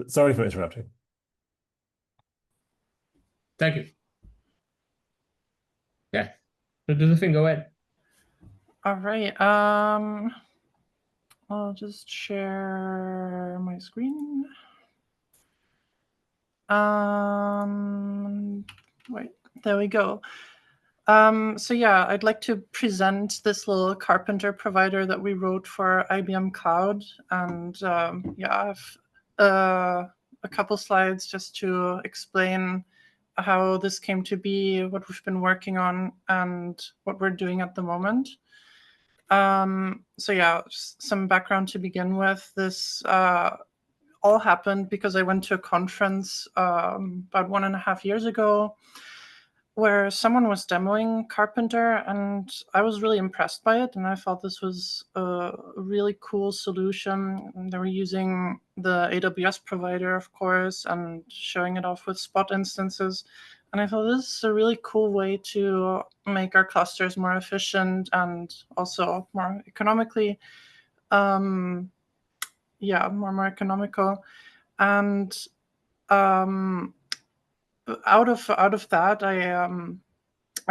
Sorry for interrupting. Thank you. Yeah. So do the thing, go ahead. All right. I'll just share my screen. Wait, there we go. So yeah, I'd like to present this little carpenter provider that we wrote for IBM Cloud. And yeah, I have a couple slides just to explain how this came to be, what we've been working on, and what we're doing at the moment. So yeah, some background to begin with. This all happened because I went to a conference about 1.5 years ago where someone was demoing Carpenter, and I was really impressed by it. And I thought this was a really cool solution. And they were using the AWS provider, of course, and showing it off with Spot instances. And I thought this is a really cool way to make our clusters more efficient and also more economically. Yeah, more economical. And out of that, I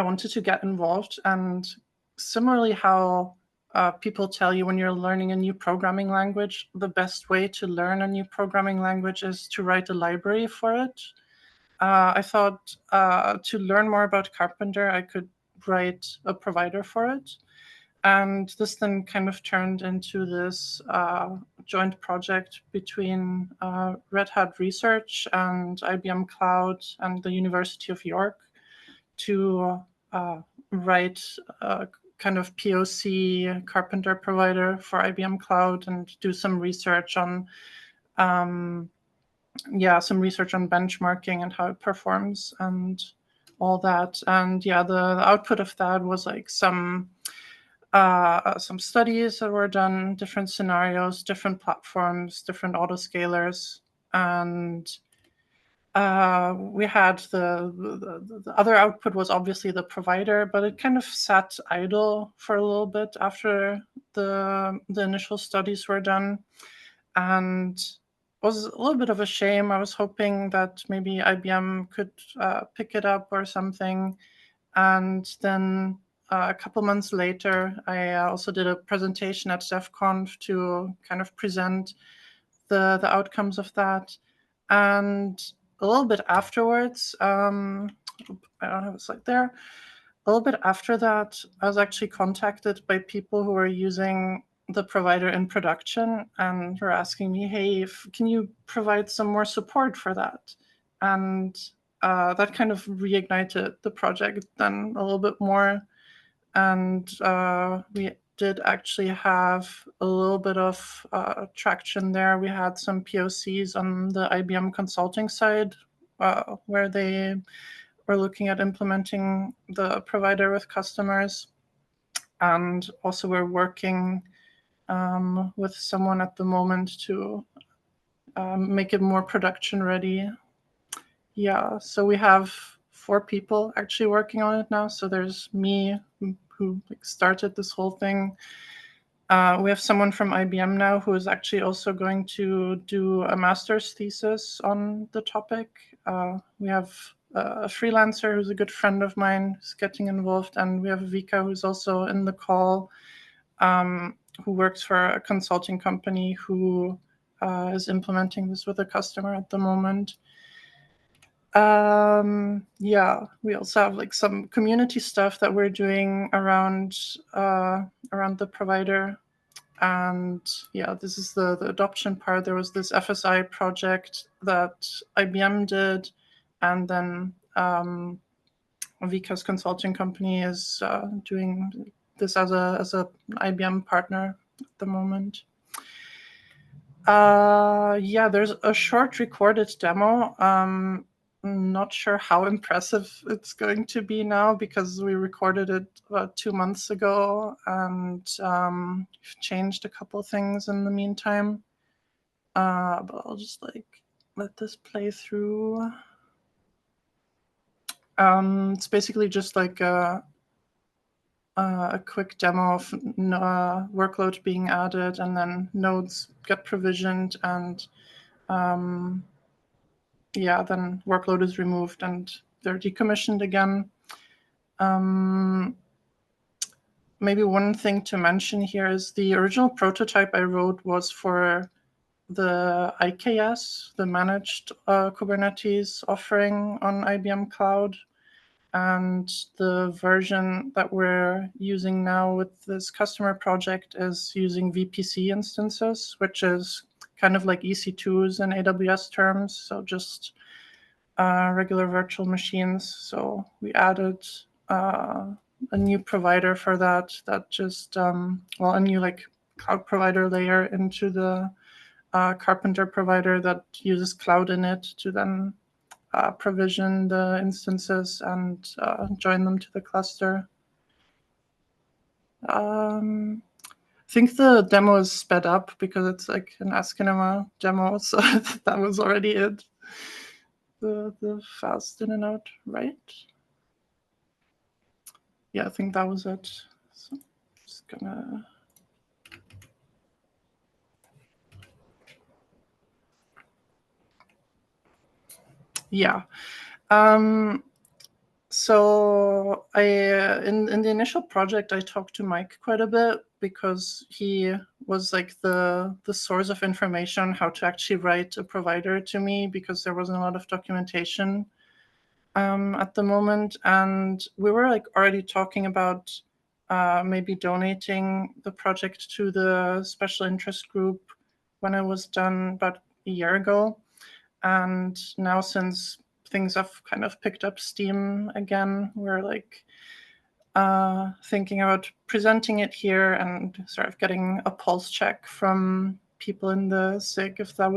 wanted to get involved. And similarly, how people tell you when you're learning a new programming language, the best way to learn a new programming language is to write a library for it. I thought to learn more about Carpenter, I could write a provider for it. And this then kind of turned into this joint project between Red Hat Research and IBM Cloud and the University of York to write a kind of POC Carpenter provider for IBM Cloud and do some research on benchmarking and how it performs and all that. And yeah, the output of that was like some studies that were done, different scenarios, different platforms, different autoscalers, and we had the other output was obviously the provider, but it kind of sat idle for a little bit after the initial studies were done, and was a little bit of a shame. I was hoping that maybe IBM could pick it up or something, and then a couple months later, I also did a presentation at DEF CONF to kind of present the outcomes of that. And a little bit afterwards, I don't have a slide there. A little bit after that, I was actually contacted by people who were using the provider in production and were asking me, hey, can you provide some more support for that? And that kind of reignited the project then a little bit more. And we did actually have a little bit of traction there. We had some POCs on the IBM consulting side where they were looking at implementing the provider with customers. And also we're working with someone at the moment to make it more production ready. Yeah, so we have 4 people actually working on it now. So there's me who started this whole thing. We have someone from IBM now who is actually also going to do a master's thesis on the topic. We have a freelancer who's a good friend of mine who's getting involved, and we have Vika who's also in the call, who works for a consulting company who is implementing this with a customer at the moment. Yeah, we also have like some community stuff that we're doing around the provider. And yeah, this is the adoption part. There was this FSI project that IBM did, and then Vika's consulting company is doing this as a IBM partner at the moment. Yeah, there's a short recorded demo. Not sure how impressive it's going to be now because we recorded it about 2 months ago, and we've changed a couple things in the meantime. But I'll just like let this play through. It's basically just like a quick demo of workload being added, and then nodes get provisioned, and yeah, then workload is removed and they're decommissioned again. Maybe one thing to mention here is the original prototype I wrote was for the IKS, the managed Kubernetes offering on IBM Cloud. And the version that we're using now with this customer project is using VPC instances, which is kind of like EC2s in AWS terms. So just regular virtual machines. So we added a new provider for that just, well, a new like cloud provider layer into the Carpenter provider that uses cloud init to then provision the instances and join them to the cluster. I think the demo is sped up because it's like an Askinema demo, so that was already it. The fast in and out, right? Yeah, I think that was it. So just gonna. Yeah. So I in the initial project, I talked to Mike quite a bit because he was like the source of information on how to actually write a provider to me, because there wasn't a lot of documentation at the moment, and we were like already talking about maybe donating the project to the special interest group when it was done about a year ago. And now, since things have kind of picked up steam again, we're like thinking about presenting it here and sort of getting a pulse check from people in the SIG if that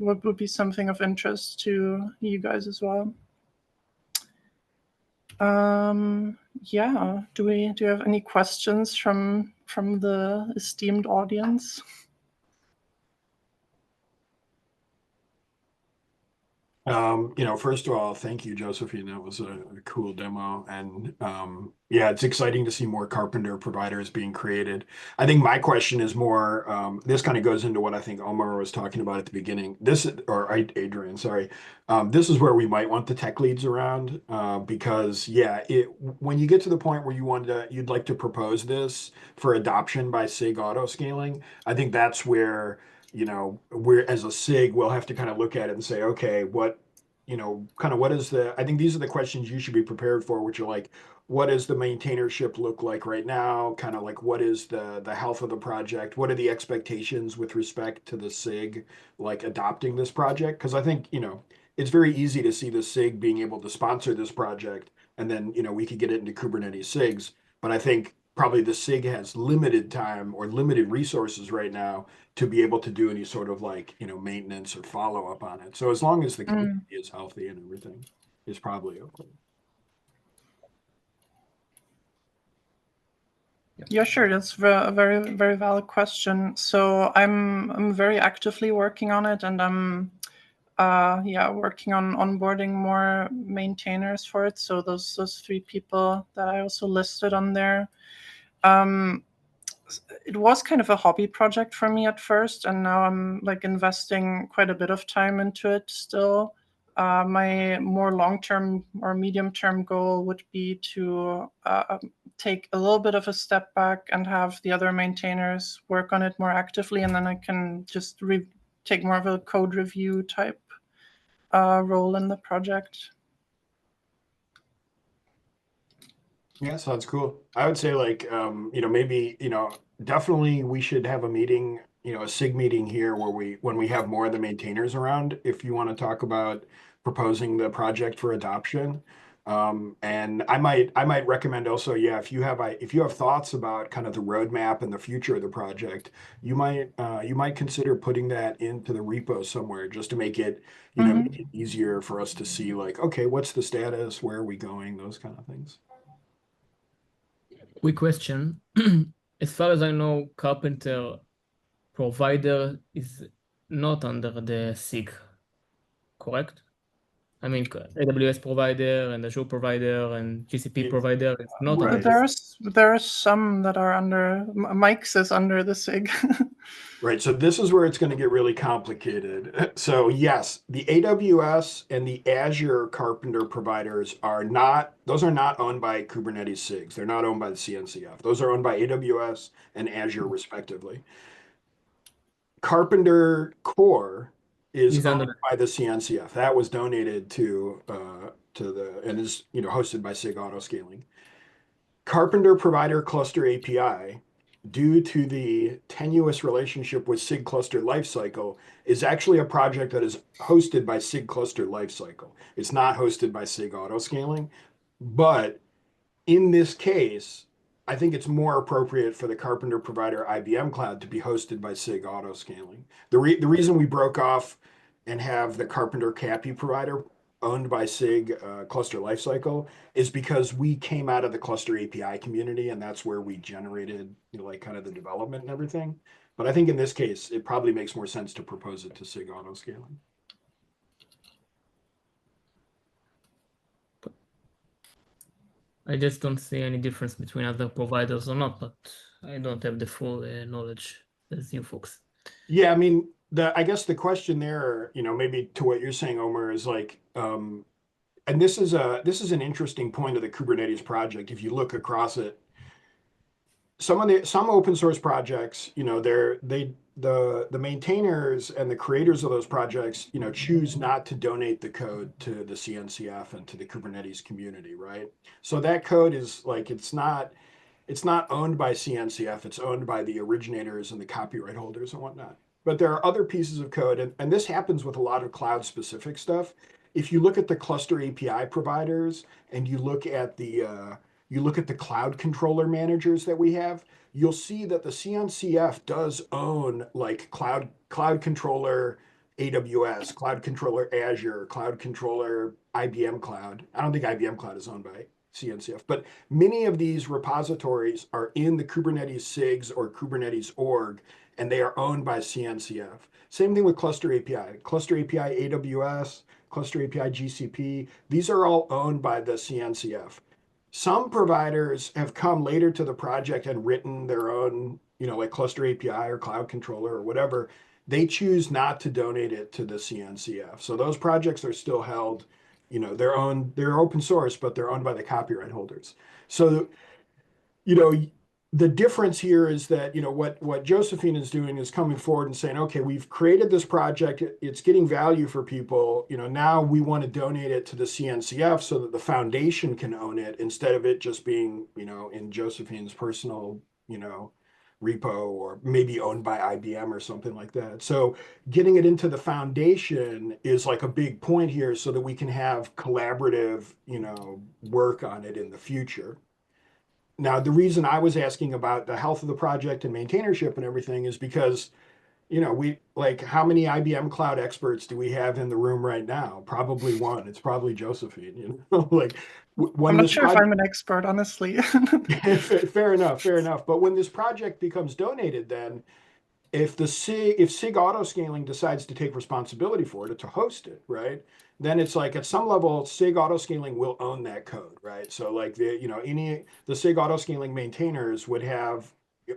would be something of interest to you guys as well. Yeah, do you have any questions from the esteemed audience? First of all, thank you, Josephine. That was a cool demo. And yeah, it's exciting to see more Carpenter providers being created. I think my question is more, this kind of goes into what I think Omar was talking about at the beginning. Adrian, sorry. This is where we might want the tech leads around because, yeah, when you get to the point where you'd like to propose this for adoption by SIG Autoscaling, I think that's where we're as a SIG, we'll have to kind of look at it and say, okay, what is I think these are the questions you should be prepared for, which are like, what does the maintainership look like right now? Kind of like, what is the health of the project? What are the expectations with respect to the SIG, like adopting this project? Because I think, it's very easy to see the SIG being able to sponsor this project, and then, we could get it into Kubernetes SIGs. But I think probably the SIG has limited time or limited resources right now to be able to do any sort of like, maintenance or follow up on it. So as long as the community is healthy and everything is probably okay. Yeah, sure. That's a very, very valid question. So I'm very actively working on it, and I'm working on onboarding more maintainers for it. So those 3 people that I also listed on there. It was kind of a hobby project for me at first, and now I'm like investing quite a bit of time into it still. My more long-term or medium-term goal would be to take a little bit of a step back and have the other maintainers work on it more actively, and then I can just take more of a code review type role in the project. Yeah, sounds cool. I would say like, maybe, definitely we should have a meeting, a SIG meeting here where when we have more of the maintainers around, if you want to talk about proposing the project for adoption. And I might recommend also, yeah, if you have thoughts about kind of the roadmap and the future of the project, you might consider putting that into the repo somewhere just to make it, make it easier for us to see like, okay, what's the status? Where are we going? Those kind of things. Quick question. As far as I know, Carpenter provider is not under the SIG, correct? I mean, AWS provider and Azure provider and GCP provider is not under the SIG. There are some that are under. Mike's is under the SIG. Right. So this is where it's going to get really complicated. So yes, the AWS and the Azure Carpenter providers those are not owned by Kubernetes SIGs. They're not owned by the CNCF. Those are owned by AWS and Azure respectively. Carpenter Core is Is owned under by the CNCF. That was donated and is, hosted by SIG Autoscaling. Carpenter Provider Cluster API, due to the tenuous relationship with SIG Cluster Lifecycle, is actually a project that is hosted by SIG Cluster Lifecycle. It's not hosted by SIG Autoscaling, but in this case, I think it's more appropriate for the Carpenter Provider IBM Cloud to be hosted by SIG Autoscaling. The reason we broke off and have the Carpenter CAPI provider owned by SIG Cluster Lifecycle is because we came out of the Cluster API community, and that's where we generated, like kind of the development and everything. But I think in this case, it probably makes more sense to propose it to SIG Autoscaling. I just don't see any difference between other providers or not, but I don't have the full knowledge as you folks. Yeah, I mean, I guess the question there, maybe to what you're saying, Omer, is like, and this is an interesting point of the Kubernetes project. If you look across it, some open source projects, the maintainers and the creators of those projects, choose not to donate the code to the CNCF and to the Kubernetes community, right? So that code is like it's not owned by CNCF, it's owned by the originators and the copyright holders and whatnot. But there are other pieces of code, and this happens with a lot of cloud specific stuff. If you look at the cluster API providers and you look at the cloud controller managers that we have, you'll see that the CNCF does own like cloud controller AWS, cloud controller Azure, cloud controller IBM Cloud. I don't think IBM Cloud is owned by CNCF, but many of these repositories are in the Kubernetes SIGs or Kubernetes org, and they are owned by CNCF. Same thing with Cluster API. Cluster API AWS, Cluster API GCP, these are all owned by the CNCF. Some providers have come later to the project and written their own, like Cluster API or Cloud Controller or whatever. They choose not to donate it to the CNCF. So those projects are still held, they're open source, but they're owned by the copyright holders. So, the difference here is that, what Josephine is doing is coming forward and saying, okay, we've created this project, it's getting value for people, now we want to donate it to the CNCF so that the foundation can own it instead of it just being, in Josephine's personal, repo or maybe owned by IBM or something like that. So getting it into the foundation is like a big point here so that we can have collaborative, work on it in the future. Now, the reason I was asking about the health of the project and maintainership and everything is because, we like how many IBM cloud experts do we have in the room right now? Probably one. It's probably Josephine, like when I'm not this sure if I'm an expert, honestly. fair enough. But when this project becomes donated, then if SIG Autoscaling decides to take responsibility for it to host it, right? Then it's like at some level, SIG Autoscaling will own that code, right? So like the SIG Autoscaling maintainers would have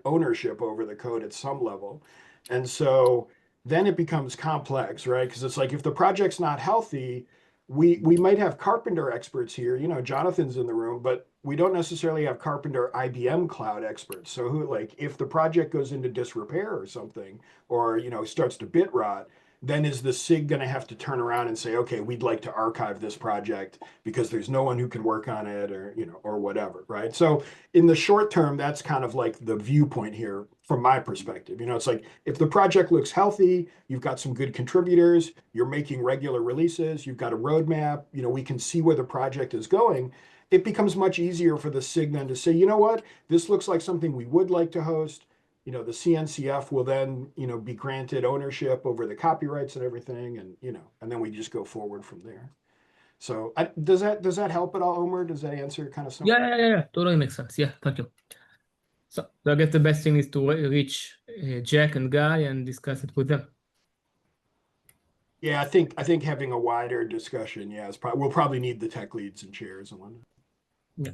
ownership over the code at some level. And so then it becomes complex, right? Because it's like if the project's not healthy, we might have Carpenter experts here, Jonathan's in the room, but we don't necessarily have Carpenter IBM cloud experts. So who, like, if the project goes into disrepair or something, or, starts to bit rot, then is the SIG going to have to turn around and say, okay, we'd like to archive this project because there's no one who can work on it or, or whatever, right? So in the short term, that's kind of like the viewpoint here from my perspective. It's like if the project looks healthy, you've got some good contributors, you're making regular releases, you've got a roadmap, we can see where the project is going. It becomes much easier for the SIG then to say, you know what, this looks like something we would like to host. The CNCF will then, be granted ownership over the copyrights and everything, and and then we just go forward from there. So does that help at all, Omer? Does that answer kind of something? Yeah. Totally makes sense. Yeah, thank you. So I guess the best thing is to reach Jack and Guy and discuss it with them. Yeah, I think having a wider discussion, yeah, we'll probably need the tech leads and chairs and whatnot. Yeah.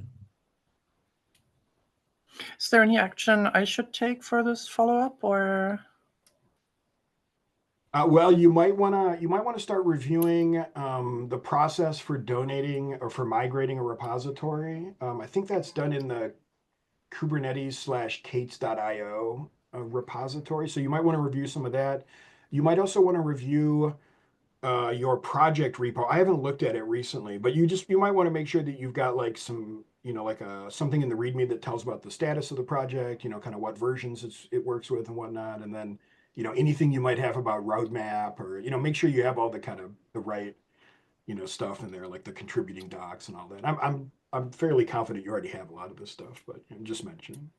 Is there any action I should take for this follow-up, or? Well, you might want to start reviewing the process for donating or for migrating a repository. I think that's done in the Kubernetes/Kates.io repository. So you might want to review some of that. You might also want to review your project repo. I haven't looked at it recently, but you might want to make sure that you've got like some, like something in the README that tells about the status of the project, kind of what versions it works with and whatnot. And then, anything you might have about roadmap or, make sure you have all the kind of the right, stuff in there, like the contributing docs and all that. I'm fairly confident you already have a lot of this stuff, but I'm just mentioning.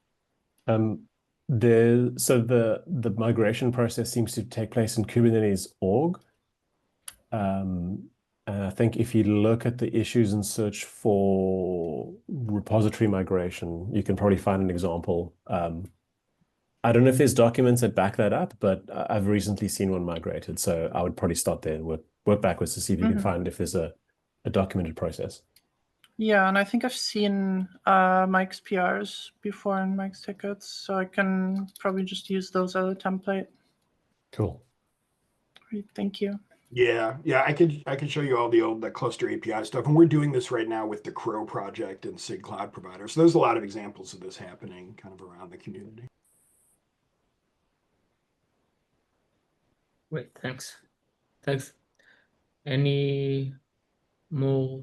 So the migration process seems to take place in Kubernetes org. And I think if you look at the issues and search for repository migration, you can probably find an example. I don't know if there's documents that back that up, but I've recently seen one migrated. So I would probably start there and work backwards to see if you can find if there's a documented process. Yeah, and I think I've seen Mike's PRs before and Mike's tickets, so I can probably just use those as a template. Cool. Great, thank you. Yeah, I could show you all the cluster API stuff, and we're doing this right now with the Crow project and SIG Cloud Provider. So there's a lot of examples of this happening kind of around the community. Great, thanks. Any more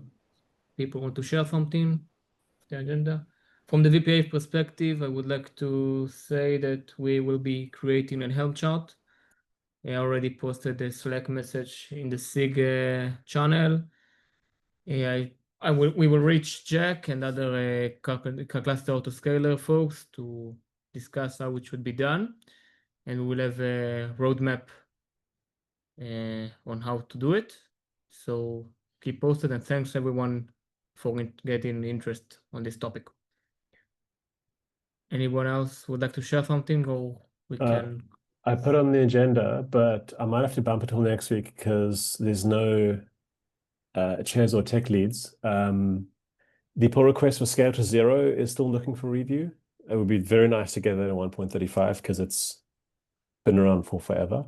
people want to share something? The agenda. From the VPA perspective, I would like to say that we will be creating a Helm chart. I already posted a Slack message in the SIG channel. We will reach Jack and other cluster autoscaler folks to discuss how it should be done, and we will have a roadmap on how to do it. So keep posted, and thanks everyone for getting interest on this topic. Anyone else would like to share something, or we can? I put on the agenda, but I might have to bump it till next week because there's no chairs or tech leads. The pull request for Scale to Zero is still looking for review. It would be very nice to get that in 1.35 because it's been around for forever.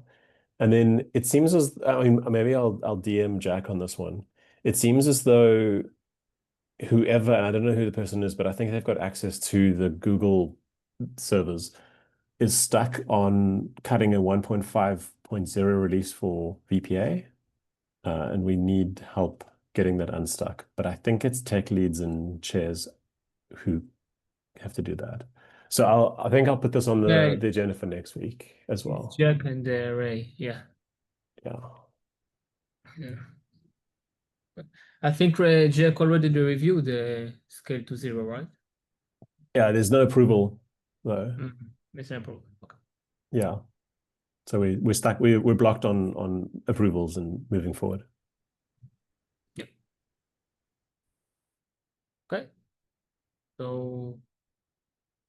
And then it seems as, maybe I'll DM Jack on this one. It seems as though whoever, and I don't know who the person is, but I think they've got access to the Google servers, is stuck on cutting a 1.5.0 release for VPA. And we need help getting that unstuck. But I think it's tech leads and chairs who have to do that. So I think I'll put this on the agenda for next week as well. Jack and Ray, yeah. I think Jack already reviewed the Scale to Zero, right? Yeah, there's no approval though. There's no approval. Okay. Yeah. So we're stuck. We're blocked on approvals and moving forward. Yep. Okay. So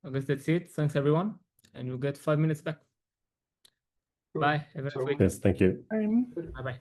I guess that's it. Thanks everyone, and you'll get 5 minutes back. Bye. Have a nice week. Yes, thank you. Bye bye.